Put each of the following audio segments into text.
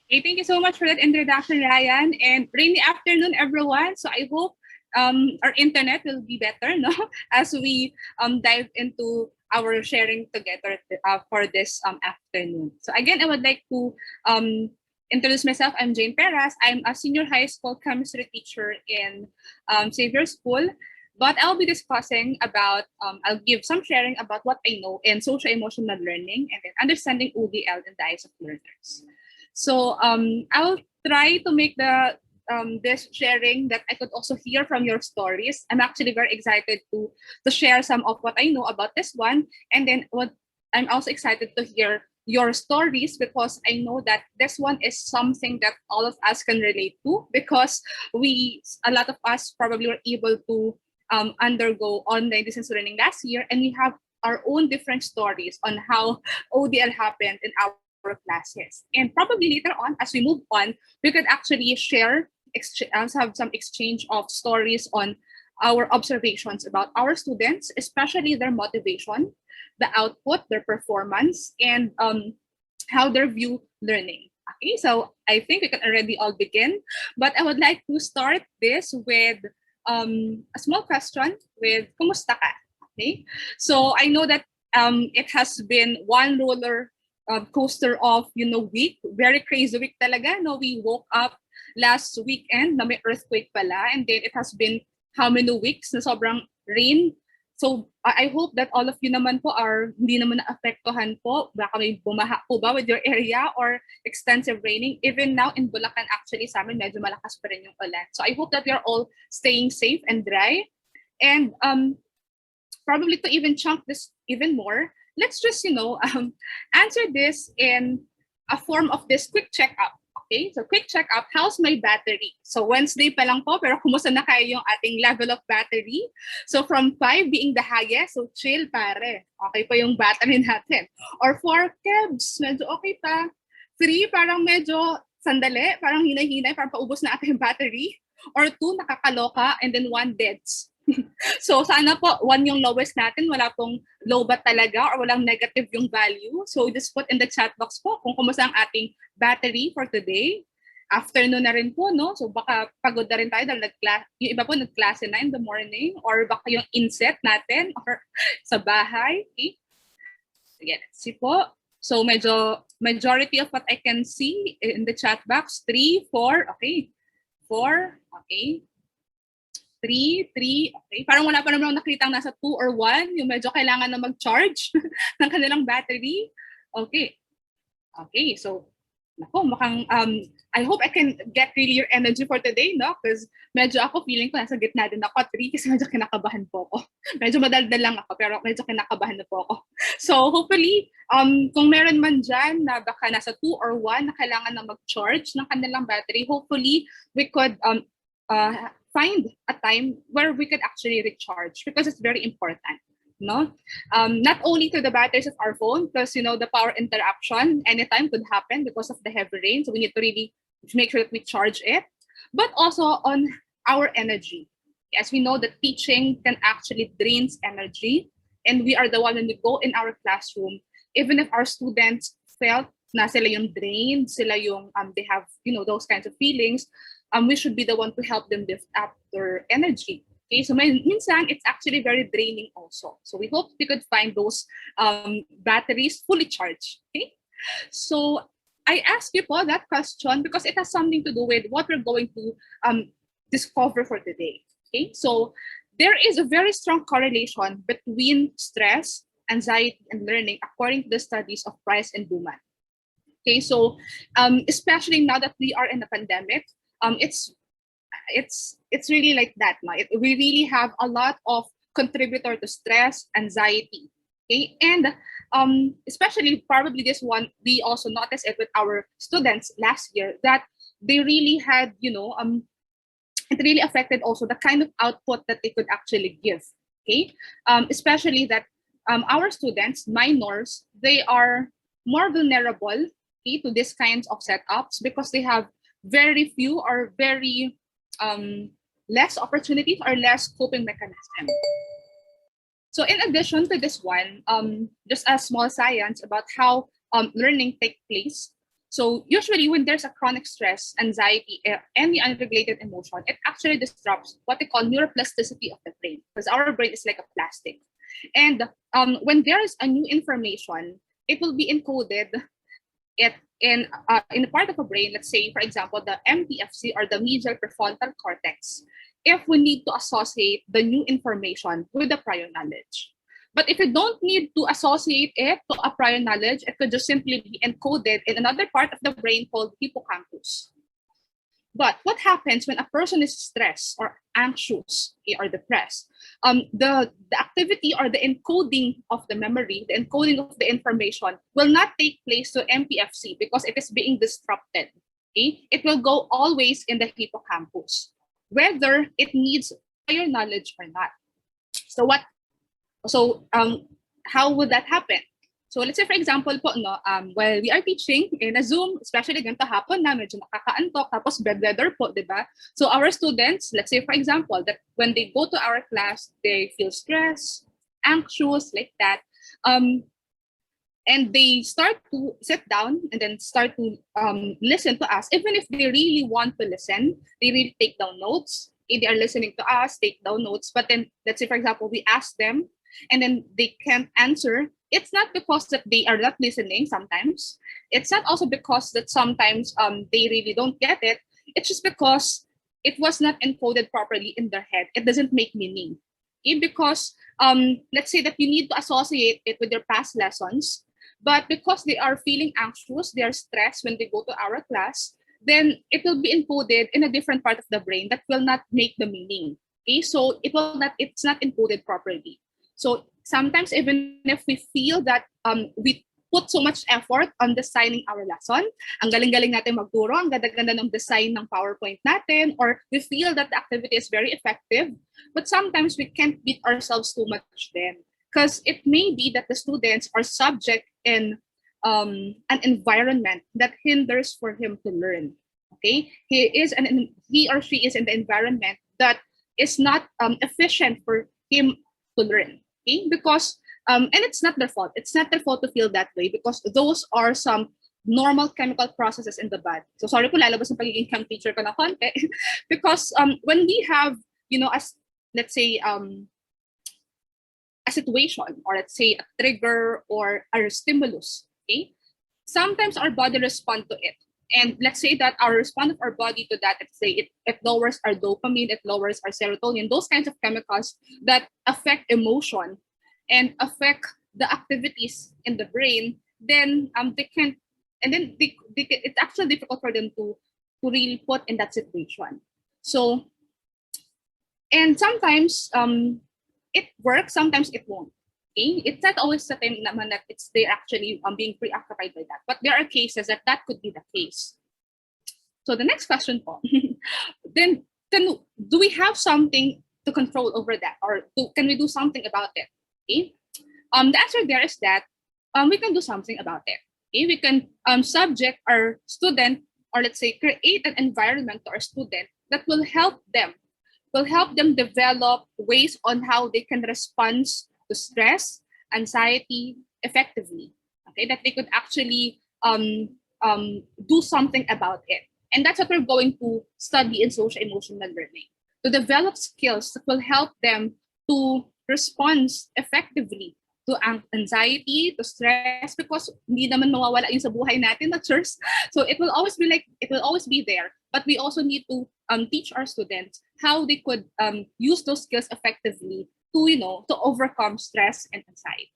Okay, thank you so much for that introduction, Ryan. And rainy afternoon, everyone. So I hope our internet will be better, no, as we dive into our sharing together for this afternoon. So again, I would like to introduce myself. I'm Jane Perez. I'm a senior high school chemistry teacher in Xavier School. But I'll be discussing about, I'll give some sharing about what I know in social-emotional learning and then understanding ODL in the eyes of learners. So I'll try to make this sharing that I could also hear from your stories. I'm actually very excited to share some of what I know about this one, and then what I'm also excited to hear your stories because I know that this one is something that all of us can relate to because a lot of us probably were able to undergo online distance learning last year, and we have our own different stories on how ODL happened in our classes. And probably later on, as we move on, we could actually have some exchange of stories on our observations about our students, especially their motivation, the output, their performance, and how they view learning. Okay, so I think we can already all begin, but I would like to start this with a small question with kumusta ka? Okay, so I know that it has been one roller coaster of week, very crazy week talaga. No, we woke up last weekend na may earthquake pala, and then it has been how many weeks na sobrang rain. So I hope that all of you naman po are hindi naman naapektuhan po. Baka may bumaha po ba with your area or extensive raining. Even now in Bulacan actually sa amin medyo malakas pa rin yung ulan. So I hope that you're all staying safe and dry. And probably to even chunk this even more, let's just answer this in a form of this quick checkup. Okay, so quick checkup, how's my battery? So Wednesday pa lang po, pero kumusta na kayo yung ating level of battery? So from 5 being the highest, so chill pare. Okay pa yung battery natin. Or 4 kebs, medyo okay pa. 3, parang medyo sandali, parang hinay-hinay, parang paubos na ata yung battery. Or 2, nakakaloka, and then 1 deads. So sana po 1 yung lowest natin, wala pong low ba talaga or walang negative yung value. So just put in the chat box po kung kumusta ang ating battery for today. Afternoon na rin po, no? So baka pagod na rin tayo dahil yung iba po nagklase na in the morning or baka yung inset natin or sa bahay. Okay? Sige, let's see po. So medyo majority of what I can see in the chat box, 3, 4, okay. 4, okay. 3, okay. Parang wala pa naman nakitang nasa 2 or 1, yung medyo kailangan na mag-charge ng kanilang battery. Okay. Okay, so nako, mukhang I hope I can get really your energy for today, no? Because medyo ako feeling ko nasa gitna din ako 3 kasi medyo kinakabahan po ako. Medyo madaldal lang ako pero medyo kinakabahan na po ako. So hopefully, kung meron man dyan na baka nasa 2 or 1 na kailangan na mag-charge ng kanilang battery, hopefully we could find a time where we could actually recharge because it's very important, no? Not only to the batteries of our phone, because the power interruption anytime could happen because of the heavy rain, so we need to really make sure that we charge it, but also on our energy. As we know, that teaching can actually drains energy, and we are the one when we go in our classroom, even if our students felt na sila yung drained, sila yung they have those kinds of feelings, we should be the one to help them lift up their energy. Okay, so minsan it's actually very draining also. So we hope we could find those batteries fully charged. Okay, so I ask you po that question because it has something to do with what we're going to discover for today. Okay, so there is a very strong correlation between stress, anxiety, and learning according to the studies of Price and Duman. Okay, so especially now that we are in the pandemic, it's really like that. No? We really have a lot of contributor to stress, anxiety. Okay, and especially probably this one, we also noticed it with our students last year that they really had, it really affected also the kind of output that they could actually give. Okay, especially that our students, minors, they are more vulnerable, okay, to these kinds of setups because they have very few or very less opportunities or less coping mechanism. So in addition to this one, just a small science about how learning takes place. So usually when there's a chronic stress, anxiety, any unregulated emotion, it actually disrupts what they call neuroplasticity of the brain, because our brain is like a plastic. And when there is a new information, it will be encoded it in a part of a brain, let's say, for example, the MPFC or the medial prefrontal cortex, if we need to associate the new information with the prior knowledge. But if you don't need to associate it to a prior knowledge, it could just simply be encoded in another part of the brain called hippocampus. But what happens when a person is stressed or anxious or depressed? The activity or the encoding of the memory, the encoding of the information will not take place to MPFC because it is being disrupted. Okay? It will go always in the hippocampus, whether it needs prior knowledge or not. So how would that happen? So let's say, for example po, no, while we are teaching in a Zoom, especially ganito hapon na medyo nakakaantok, tapos bedweather po, di ba? So our students, let's say, for example, that when they go to our class, they feel stressed, anxious, like that. And they start to sit down and then start to listen to us. Even if they really want to listen, they really take down notes. They are listening to us, take down notes. But then, let's say, for example, we ask them, and then they can't answer. It's not because that they are not listening sometimes. It's not also because that sometimes they really don't get it. It's just because it was not encoded properly in their head. It doesn't make meaning. Okay? Because let's say that you need to associate it with your past lessons, but because they are feeling anxious, they are stressed when they go to our class, then it will be encoded in a different part of the brain that will not make the meaning. Okay? So it's not encoded properly. So sometimes even if we feel that we put so much effort on designing our lesson, ang galing-galing natin magturo, ang ganda-ganda ng design ng PowerPoint natin, or we feel that the activity is very effective, but sometimes we can't beat ourselves too much then. Because it may be that the students are subject in an environment that hinders for him to learn. Okay, he or she is in the environment that is not efficient for him to learn. Okay? Because and it's not their fault. It's not their fault to feel that way because those are some normal chemical processes in the body. So sorry po, lalabas ng pagiging chem teacher ko na konti. Because when we have, as let's say a situation, or let's say a trigger or a stimulus, okay, sometimes our body responds to it. And let's say that our response of our body to that, let's say it lowers our dopamine, it lowers our serotonin, those kinds of chemicals that affect emotion and affect the activities in the brain, then they can, and then it's actually difficult for them to really put in that situation. So, and sometimes it works, sometimes it won't. Okay? It's not always the time naman that they're actually being preoccupied by that. But there are cases that could be the case. So the next question po, then do we have something to control over that? Or can we do something about it? Okay? The answer there is that we can do something about it. Okay? We can subject our student, or let's say create an environment to our student that will help them develop ways on how they can respond to stress, anxiety effectively. Okay, that they could actually do something about it. And that's what we're going to study in socio-emotional learning, to develop skills that will help them to respond effectively to anxiety, to stress, because hindi naman mawawala yun sa buhay natin, na church. So it will always be there. But we also need to teach our students how they could use those skills effectively to overcome stress and anxiety.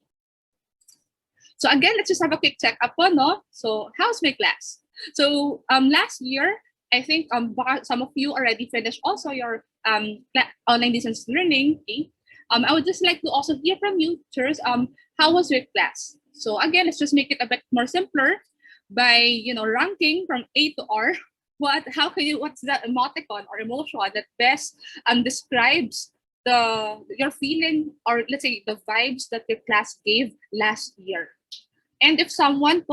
So again, let's just have a quick check-up po, no? So how's my class? So last year, I think some of you already finished also your online distance learning. Okay? I would just like to also hear from you, teachers. How was your class? So again, let's just make it a bit more simpler by ranking from A to R. What's the emoticon or emotion that best describes your feeling, or let's say the vibes that your class gave last year? And if someone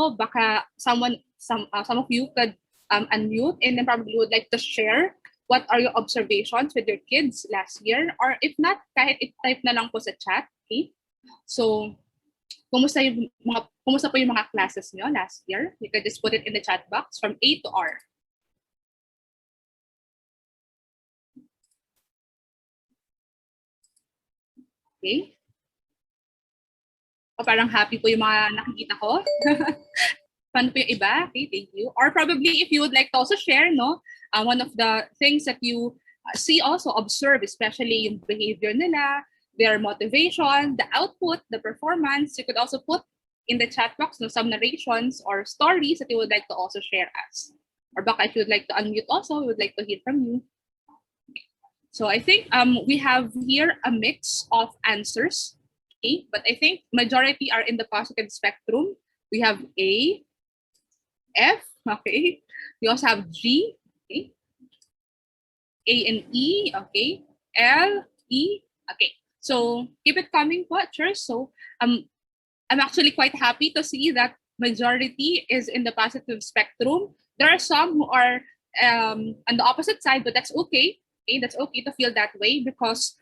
some of you could unmute and then probably would like to share what are your observations with your kids last year, or if not, kahit i-type na lang po sa chat. Okay? So kumusta po yung mga classes nyo last year? You can just put it in the chat box from A to R. Okay? O parang happy po yung mga nakikita ko. Fun po yung iba. Okay, thank you. Or probably if you would like to also share, no, one of the things that you see also, observe, especially yung behavior nila, their motivation, the output, the performance, you could also put in the chat box, no, some narrations or stories that you would like to also share us. Or baka if you would like to unmute also, we would like to hear from you. So I think we have here a mix of answers, okay? But I think majority are in the positive spectrum. We have A, F, okay? We also have G, okay? A and E, okay? L, E, okay. So keep it coming, watchers. So I'm actually quite happy to see that majority is in the positive spectrum. There are some who are on the opposite side, but that's okay. Okay, that's okay to feel that way, because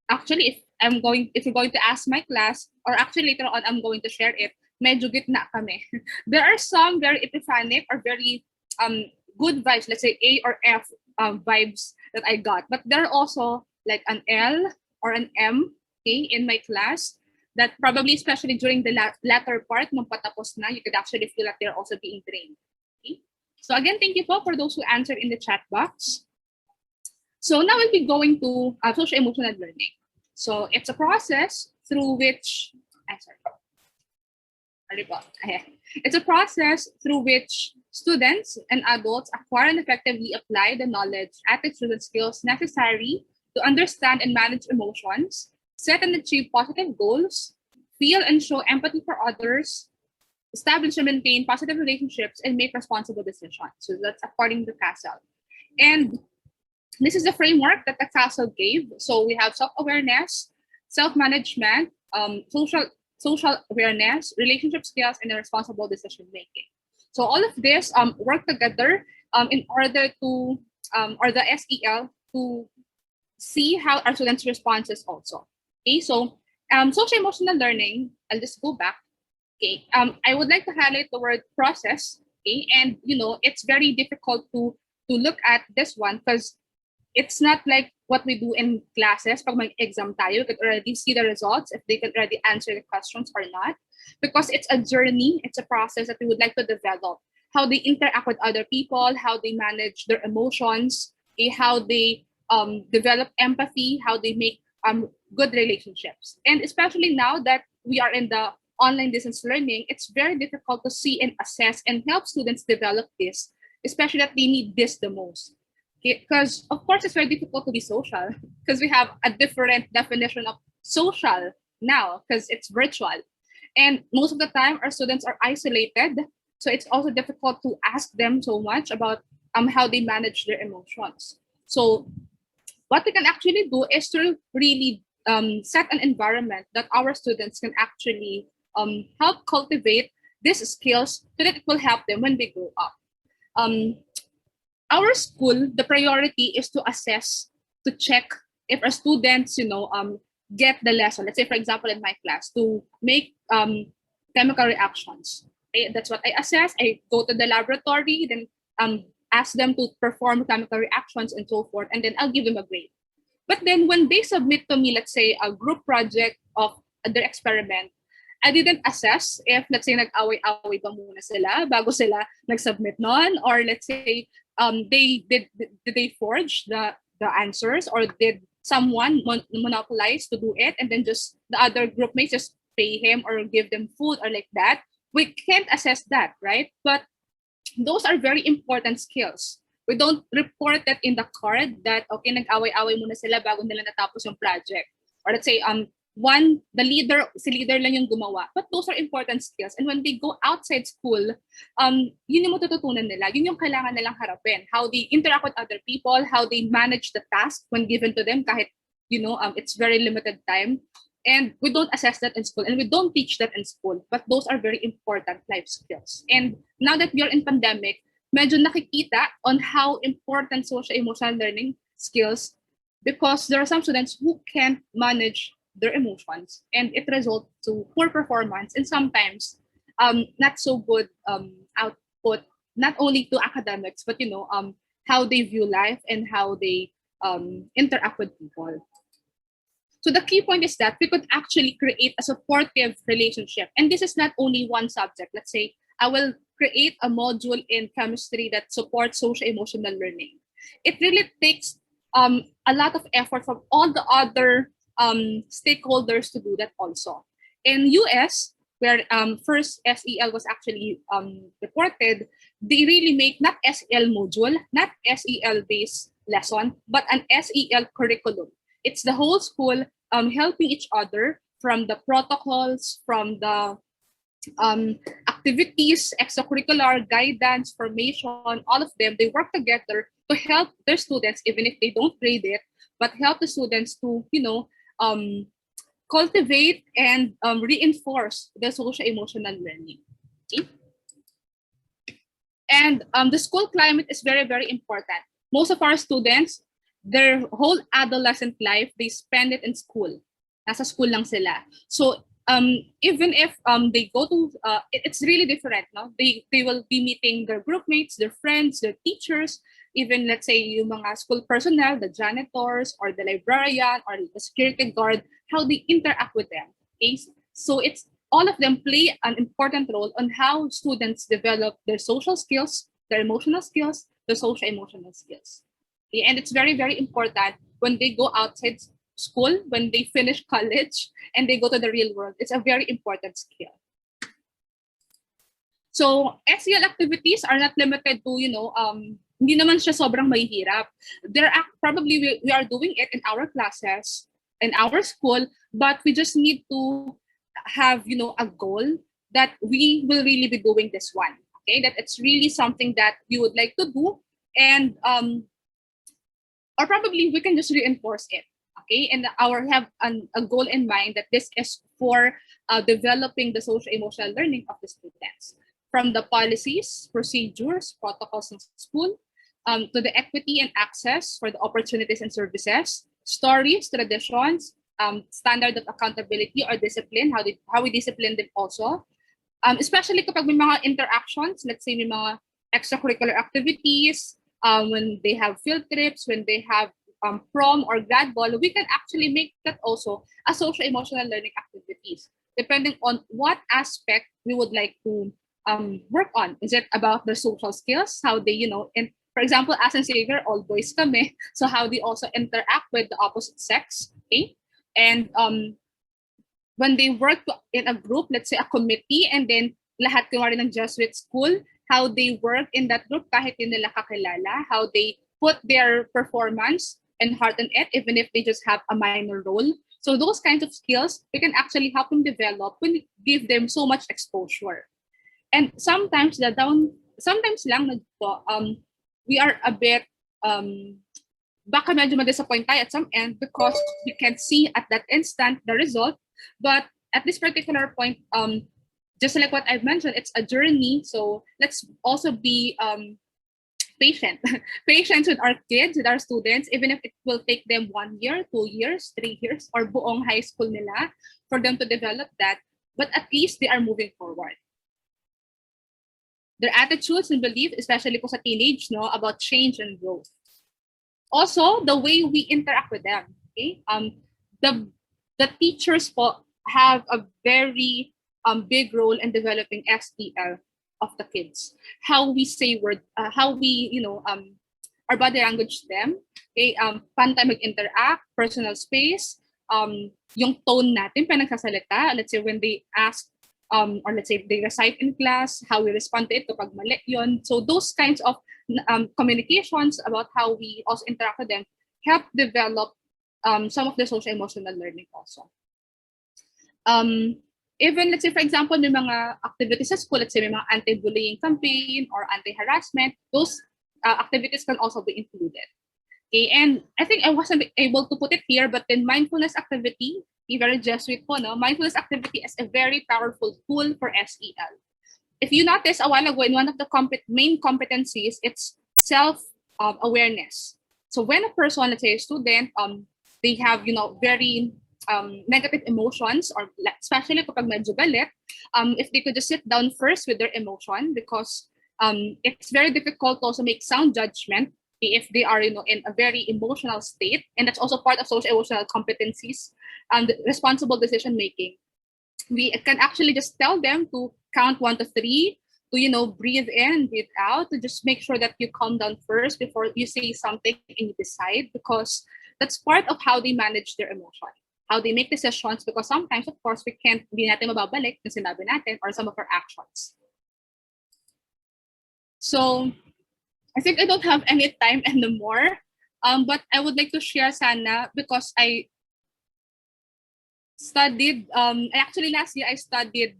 actually if you're going to ask my class, or actually later on I'm going to share it, medyo gitna kami. There are some very epiphanic or very good vibes, let's say A or F vibes that I got, but there are also like an L or an M, okay, in my class, that probably, especially during the latter part, nung patapos na, you could actually feel that they're also being trained. Okay? So again, thank you po for those who answered in the chat box. So now we'll be going to socio-emotional learning. So it's a process through which, it's a process through which students and adults acquire and effectively apply the knowledge, attitudes, and skills necessary to understand and manage emotions, set and achieve positive goals, feel and show empathy for others, establish and maintain positive relationships, and make responsible decisions. So that's according to Castle. And this is the framework that the Castle gave. So we have self-awareness, self-management, social awareness, relationship skills, and responsible decision making. So all of this work together in order to, or the SEL, to see how our students' responses also. Okay, so socio-emotional learning, I'll just go back. Okay, I would like to highlight the word process. Okay, and it's very difficult to look at this one, because it's not like what we do in classes. Pag may exam tayo, you can already see the results, if they can already answer the questions or not. Because it's a journey, it's a process that we would like to develop. How they interact with other people, how they manage their emotions, how they develop empathy, how they make good relationships. And especially now that we are in the online distance learning, it's very difficult to see and assess and help students develop this, especially that they need this the most. Because of course it's very difficult to be social, because we have a different definition of social now, because it's virtual, and most of the time our students are isolated, so it's also difficult to ask them so much about how they manage their emotions. So what we can actually do is to really set an environment that our students can actually help cultivate these skills, so that it will help them when they grow up. Our school, the priority is to assess, to check if our students, get the lesson. Let's say, for example, in my class, to make chemical reactions. Okay, that's what I assess. I go to the laboratory, then ask them to perform chemical reactions and so forth, and then I'll give them a grade. But then when they submit to me, let's say, a group project of their experiment, I didn't assess if, let's say, nag-away-away ba muna sila bago sila nag-submit nun, or let's say, did they forge the answers, or did someone monopolize to do it, and then just the other group mates just pay him or give them food or like that. We can't assess that, right? But those are very important skills. We don't report that in the card that, okay, nag-away-away muna sila bago nila natapos yung project. Or let's say, si leader lang yung gumawa. But those are important skills. And when they go outside school, yun yung matututunan nila. Yun yung kailangan nilang harapin. How they interact with other people, how they manage the task when given to them, kahit, it's very limited time. And we don't assess that in school, and we don't teach that in school. But those are very important life skills. And now that we are in pandemic, medyo nakikita on how important social-emotional learning skills, because there are some students who can't manage their emotions, and it results to poor performance and sometimes not so good output, not only to academics, but how they view life and how they interact with people. So the key point is that we could actually create a supportive relationship. And this is not only one subject. Let's say I will create a module in chemistry that supports social emotional learning. It really takes a lot of effort from all the other stakeholders to do that also. In US, where first SEL was actually reported, they really make not SEL module, not SEL based lesson, but an SEL curriculum. It's the whole school helping each other from the protocols, from the activities, extracurricular, guidance, formation, all of them, they work together to help their students, even if they don't grade it, but help the students to, cultivate and reinforce the social emotional learning. Okay? And the school climate is very, very important. Most of our students, their whole adolescent life, they spend it in school. Nasa school lang sila. So even if they go to, it's really different. No? They will be meeting their group mates, their friends, their teachers, even let's say yung mga school personnel, the janitors or the librarian or the security guard, how they interact with them. Okay? So it's all of them play an important role on how students develop their social skills, their emotional skills, the social emotional skills. Okay? And it's very, very important when they go outside school, when they finish college and they go to the real world. It's a very important skill. So SEL activities are not limited to, hindi naman siya sobrang mahihirap. Probably we are doing it in our classes, in our school, but we just need to have, a goal that we will really be doing this one. Okay, that it's really something that you would like to do, and or probably we can just reinforce it. Okay, and have a goal in mind that this is for developing the social emotional learning of the students, from the policies, procedures, protocols in school, to the equity and access for the opportunities and services, stories, traditions, standard of accountability or discipline, how we discipline them also, especially kapag may mga interactions, let's say may mga extracurricular activities, when they have field trips, when they have prom or grad ball, we can actually make that also a social emotional learning activities, depending on what aspect we would like to work on. Is it about the social skills, how they, and for example, as in Xavier, all boys kami, so how they also interact with the opposite sex, okay? And when they work in a group, let's say a committee, and then lahat kunwari ng Jesuit school, how they work in that group kahit hindi nila kakilala, how they put their performance and heart in it, even if they just have a minor role. So those kinds of skills, we can actually help them develop when we give them so much exposure. And sometimes lang we are a bit baka medyo ma-disappoint tayo at some end because we can see at that instant the result. But at this particular point, just like what I've mentioned, it's a journey. So let's also be patient with our kids, with our students, even if it will take them 1 year, 2 years, 3 years, or buong high school nila for them to develop that. But at least they are moving forward. Their attitudes and belief, especially po sa teenage, about change and growth. Also, the way we interact with them. Okay, the teachers po have a very big role in developing SEL of the kids. How we say word, how we, our body language to them. Okay, paano tayo mag-interact, personal space, yung tone natin pa nagsasalita. Let's say when they ask, or let's say they recite in class, how we respond to it kapag mali yun. So those kinds of communications about how we also interact with them help develop some of the social emotional learning also. Even let's say, for example, may mga activities sa school, let's say may mga anti-bullying campaign or anti-harassment, those activities can also be included. Okay, and I think I wasn't able to put it here, but then mindfulness activity, very Jesuit po, no? Mindfulness activity is a very powerful tool for SEL. If you notice a while ago, in one of the main competencies, it's self-awareness. So when a person, let's say a student, they have, very negative emotions, or especially kapag medyo galit, if they could just sit down first with their emotion, because it's very difficult to also make sound judgment if they are, in a very emotional state, and that's also part of social emotional competencies and responsible decision making. We can actually just tell them to count 1 to 3, to breathe in, breathe out, to just make sure that you calm down first before you say something and you decide, because that's part of how they manage their emotion, how they make decisions, because sometimes, of course, we can't, hindi natin mababalik yung sinabi natin or some of our actions. So I think I don't have any time anymore, but I would like to share sana, because I studied, actually last year I studied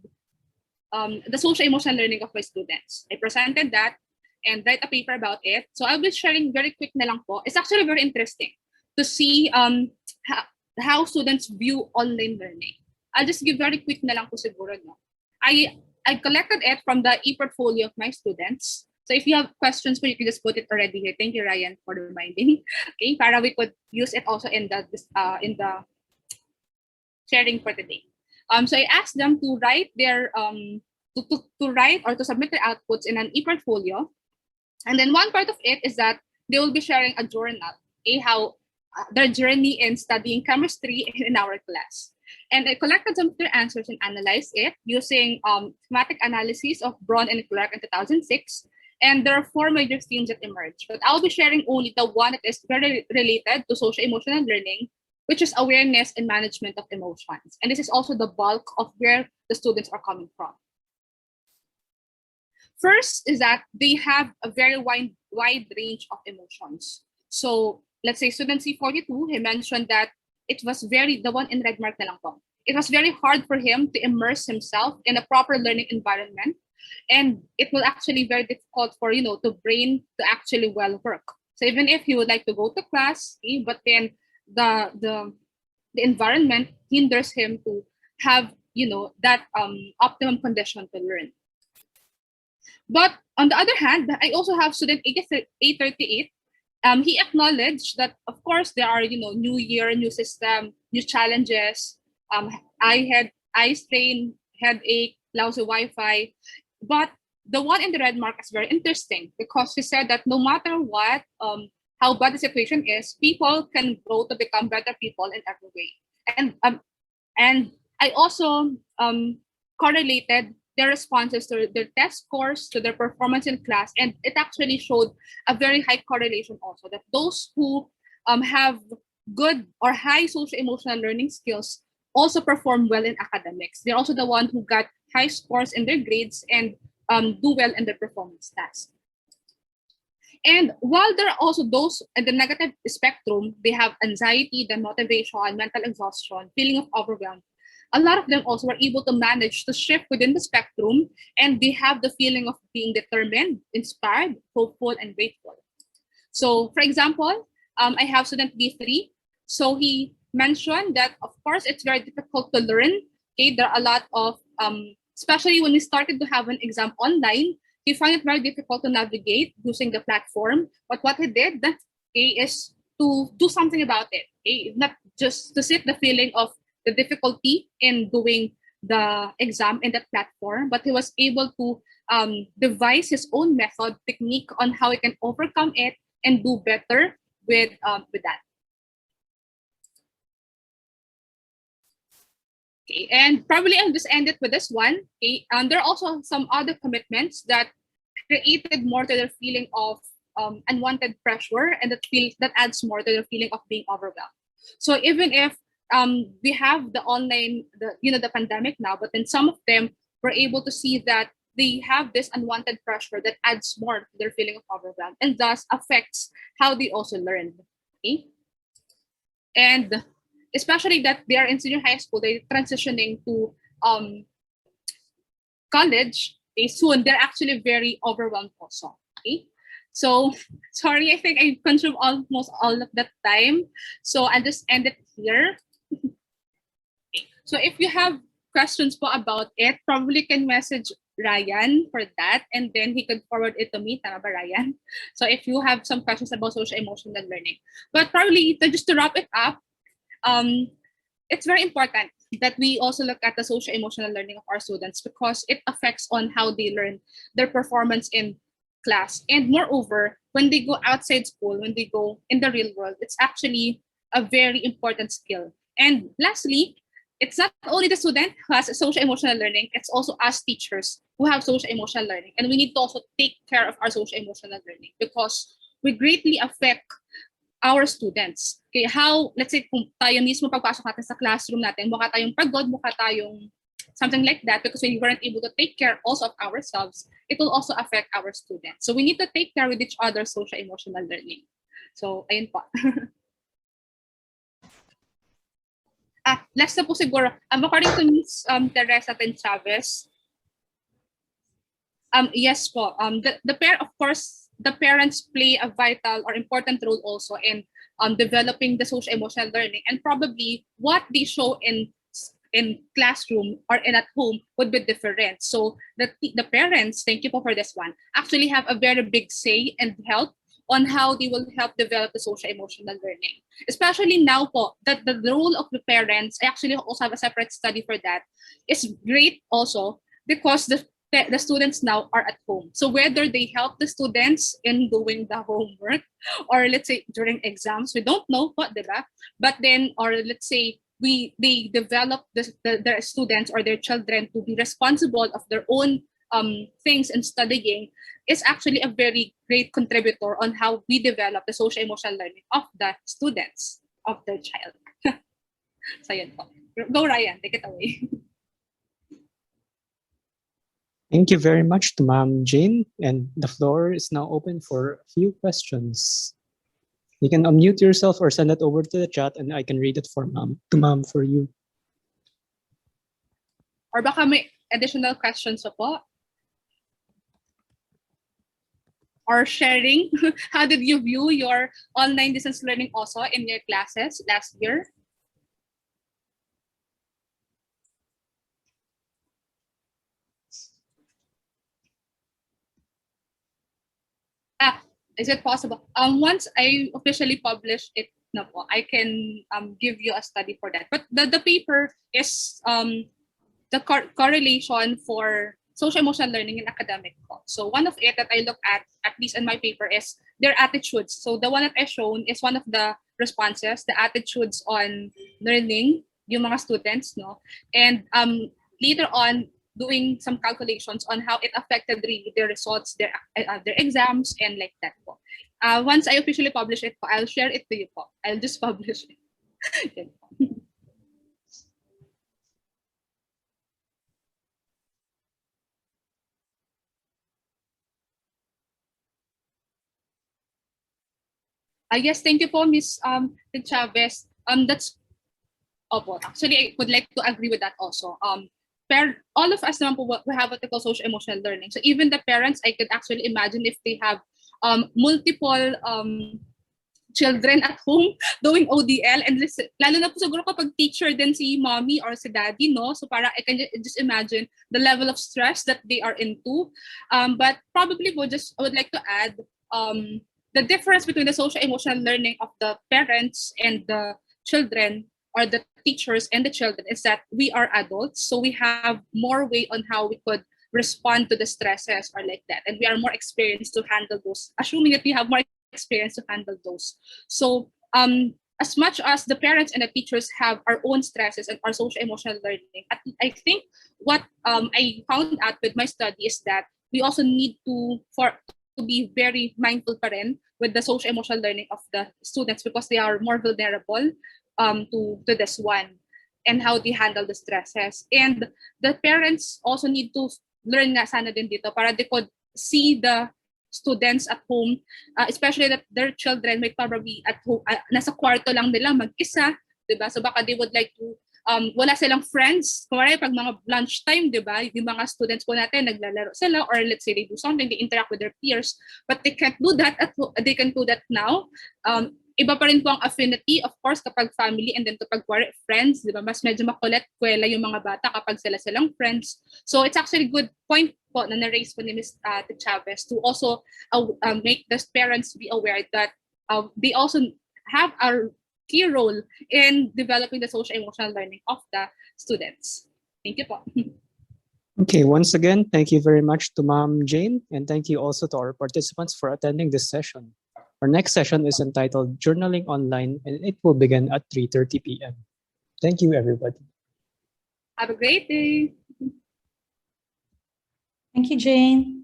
the social emotional learning of my students. I presented that and write a paper about it. So I'll be sharing very quick na lang po. It's actually very interesting to see how students view online learning. I'll just give very quick na lang po siguro. No? I collected it from the e-portfolio of my students. So if you have questions, you can just put it already here. Thank you, Ryan, for reminding. Okay, para we could use it also in the sharing for today. So I asked them to write their to write or to submit their outputs in an e-portfolio, and then one part of it is that they will be sharing a journal, how their journey in studying chemistry in our class. And I collected some of their answers and analyzed it using thematic analysis of Braun and Clark in 2006. And there are 4 major themes that emerge, but I'll be sharing only the one that is very related to social emotional learning, which is awareness and management of emotions. And this is also the bulk of where the students are coming from. First is that they have a very wide range of emotions. So let's say student C42, he mentioned that it was the one in red mark na lang po. It was very hard for him to immerse himself in a proper learning environment. And it will actually very difficult for, the brain to actually well work. So even if he would like to go to class, but then the environment hinders him to have, that optimum condition to learn. But on the other hand, I also have student A38. He acknowledged that, of course, there are, new year, new system, new challenges. I had eye strain, headache, lousy Wi-Fi. But the one in the red mark is very interesting, because he said that no matter what, how bad the situation is, people can grow to become better people in every way. And I also correlated their responses to their test scores, to their performance in class, and it actually showed a very high correlation also, that those who have good or high social emotional learning skills also perform well in academics. They're also the one who got high scores in their grades and do well in their performance tasks. And while there are also those in the negative spectrum, they have anxiety, demotivation, mental exhaustion, feeling of overwhelm. A lot of them also were able to manage to shift within the spectrum, and they have the feeling of being determined, inspired, hopeful, and grateful. So, for example, I have student B3. So he mentioned that, of course, it's very difficult to learn. Okay, there are a lot of, especially when we started to have an exam online, he found it very difficult to navigate using the platform. But what he did, is to do something about it. Okay, not just to sit the feeling of the difficulty in doing the exam in that platform, but he was able to devise his own method, technique on how he can overcome it and do better with that. Okay, and probably I'll just end it with this one. Okay, there are also some other commitments that created more to their feeling of unwanted pressure, and that adds more to their feeling of being overwhelmed. So even if we have the online, the pandemic now, but then some of them were able to see that they have this unwanted pressure that adds more to their feeling of overwhelm, and thus affects how they also learn. Okay, and especially that they are in senior high school, they're transitioning to college. Okay, soon they're actually very overwhelmed also. Okay, so sorry, I think I consumed almost all of that time, so I'll just end it here. Okay. So if you have questions po about it, probably can message Ryan for that, and then he could forward it to me. Tama ba, Ryan? So if you have some questions about social emotional learning, but probably just to wrap it up, it's very important that we also look at the socio-emotional learning of our students because it affects on how they learn, their performance in class. And moreover, when they go outside school, when they go in the real world, it's actually a very important skill. And lastly, it's not only the student who has socio-emotional learning, it's also us teachers who have socio-emotional learning. And we need to also take care of our socio-emotional learning because we greatly affect our students. Okay, how, let's say, kung tayo mismo pagpasok natin sa classroom natin, mukha tayong pagod, mukha tayong something like that because we weren't able to take care also of ourselves, it will also affect our students. So we need to take care with each other's social-emotional learning. So, ayun po. Last na po siguro, according to Ms. Teresa Chavez, yes po, of course, the parents play a vital or important role also in developing the social-emotional learning, and probably what they show in classroom or in at home would be different. So the parents, thank you for this one, actually have a very big say and help on how they will help develop the social-emotional learning. Especially now po, that the role of the parents, I actually also have a separate study for that, is great also because the students now are at home. So whether they help the students in doing the homework or let's say during exams, we don't know what, diba? But then, or let's say they develop their students or their children to be responsible of their own things in studying, is actually a very great contributor on how we develop the social emotional learning of the students of their child. So yun po. Go Ryan, take it away. Thank you very much to Ma'am Jane, and the floor is now open for a few questions. You can unmute yourself or send it over to the chat and I can read it for Ma'am for you. Or baka may additional questions po? Or sharing, how did you view your online distance learning also in your classes last year? Is it possible? Once I officially publish it, na po, I can give you a study for that. But the paper is the correlation for social emotional learning in academic po. So one of it that I look at least in my paper, is their attitudes. So the one that I shown is one of the responses, the attitudes on learning, yung mga students, no? And later on, doing some calculations on how it affected really their results, their exams, and like that po. Once I officially publish it po, I'll share it to you po. I'll just publish it. Yes, thank you po, Ms. Chavez. That's opo. Actually, I would like to agree with that also. All of us naman po, we have what we call social emotional learning. So even the parents, I could actually imagine if they have multiple children at home doing ODL, and lalo na po siguro kapag teacher din si mommy or si daddy, no? So para I can just imagine the level of stress that they are into. But probably I would like to add the difference between the social emotional learning of the parents and the children, or the teachers and the children, is that we are adults, so we have more way on how we could respond to the stresses or like that, and we are more experienced to handle those, assuming that we have more experience to handle those. So as much as the parents and the teachers have our own stresses and our social emotional learning, I think what I found out with my study is that we also need to be very mindful pa rin with the social emotional learning of the students, because they are more vulnerable to this one, and how they handle the stresses. And the parents also need to learn nga sana din dito para they could see the students at home, especially that their children may probably at home, nasa kwarto lang nila mag-isa, diba? So baka they would like to, wala silang friends. Kumari, pag mga lunchtime, diba? Yung mga students po natin, naglalaro sila, or let's say they do something, they interact with their peers, but they can't do that they can do that now. Iba pa rin po ang affinity, of course, kapag family, and then kapag friends, di ba? Mas medyo makulit kwela yung mga bata kapag sila-silang friends. So it's actually good point po na na-raise po ni Ms. Chavez to also make the parents be aware that they also have key role in developing the social emotional learning of the students. Thank you po. Okay, once again, thank you very much to Ma'am Jane, and thank you also to our participants for attending this session. Our next session is entitled Journaling Online, and it will begin at 3:30 p.m. Thank you, everybody. Have a great day. Thank you, Jane.